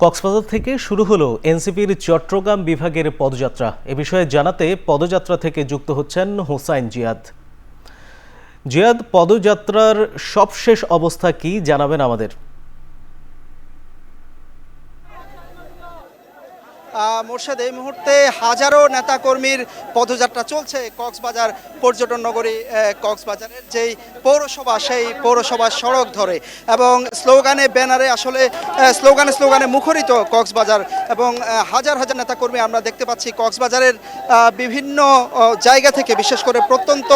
কক্সবাজার থেকে শুরু হলো এনসিপির চট্টগ্রাম বিভাগের পদযাত্রা। এ বিষয়ে জানাতে পদযাত্রা থেকে যুক্ত হচ্ছেন হোসাইন জিয়াদ। জিয়াদ, পদযাত্রার সবশেষ অবস্থা কি জানাবেন আমাদের? মোর্শেদ, এই মুহূর্তে হাজারো নেতাকর্মীর পদযাত্রা চলছে কক্সবাজার পর্যটন নগরী কক্সবাজারের যেই পৌরসভা, সেই পৌরসভার সড়ক ধরে এবং স্লোগানে ব্যানারে আসলে স্লোগানে মুখরিত কক্সবাজার এবং হাজার হাজার নেতাকর্মী আমরা দেখতে পাচ্ছি কক্সবাজারের বিভিন্ন জায়গা থেকে, বিশেষ করে প্রত্যন্ত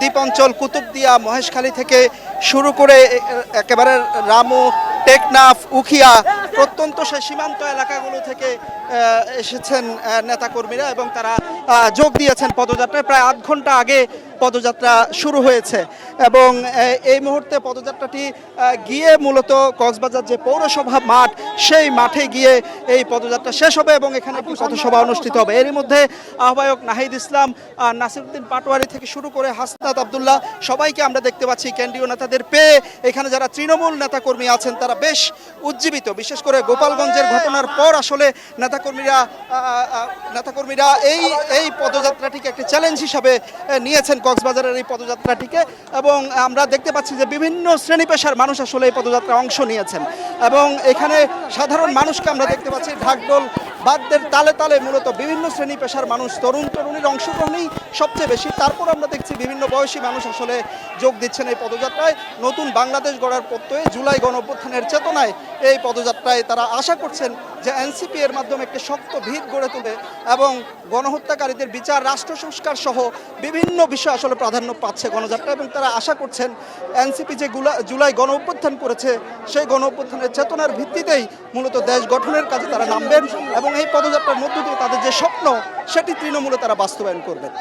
দ্বীপ অঞ্চল কুতুবদিয়া মহেশখালী থেকে শুরু করে একেবারে রামু, টেকনাফ, উখিয়া প্রত্যন্ত সেই সীমান্ত এলাকাগুলো থেকে এসেছেন নেতাকর্মীরা এবং তারা যোগ দিয়েছেন পদযাত্রায়। প্রায় আধ ঘন্টা আগে পদযাত্রা শুরু হয়েছে এবং এই মুহূর্তে পদযাত্রাটি গিয়ে মূলত কক্সবাজার যে পৌরসভা মাঠ, সেই মাঠে গিয়ে এই পদযাত্রা শেষ হবে এবং এখানে একটি পথসভা অনুষ্ঠিত হবে। এরই মধ্যে আহ্বায়ক নাহিদ ইসলাম, নাসিরউদ্দিন পাটোয়ারি থেকে শুরু করে হাসনাত আবদুল্লাহ সবাইকে আমরা দেখতে পাচ্ছি। কেন্দ্রীয় নেতাদের পেয়ে এখানে যারা তৃণমূল নেতাকর্মী আছেন তারা বেশ উজ্জীবিত। বিশেষ করে গোপালগঞ্জের ঘটনার পর আসলে নেতাকর্মীরা এই পদযাত্রাটিকে একটি চ্যালেঞ্জ হিসাবে নিয়েছেন কক্সবাজারের এই পদযাত্রাটিকে এবং আমরা দেখতে পাচ্ছি যে বিভিন্ন শ্রেণী পেশার মানুষ আসলে এই পদযাত্রায় অংশ নিয়েছেন এবং এখানে সাধারণ মানুষকে আমরা দেখতে পাচ্ছি ঢাকঢোল বাদ্যের তালে তালে মূলত বিভিন্ন শ্রেণী পেশার মানুষ, তরুণীর অংশগ্রহণই সবচেয়ে বেশি। তারপর আমরা দেখছি বিভিন্ন বয়সী মানুষ আসলে যোগ দিচ্ছেন এই পদযাত্রায়। নতুন বাংলাদেশ গড়ার প্রত্যয়ে, জুলাই গণঅভ্যুত্থানের চেতনায় এই পদযাত্রায় তারা আশা করছেন যে এনসিপি এর মাধ্যমে একটি শক্ত ভিত গড়ে তুলবে এবং গণহত্যাকারীদের বিচার, রাষ্ট্র সংস্কার সহ বিভিন্ন বিষয় আসলে প্রাধান্য পাচ্ছে গণযাত্রা এবং তারা আশা করছেন এনসিপি যে জুলাই গণঅভ্যুত্থান করেছে সেই গণঅভ্যুত্থানের চেতনার ভিত্তিতেই মূলত দেশ গঠনের কাজে তারা নামবেন এবং এই পদযাত্রার মধ্য দিয়ে তাদের যে স্বপ্ন সেটি তৃণমূলে তারা বাস্তবায়ন করবেন।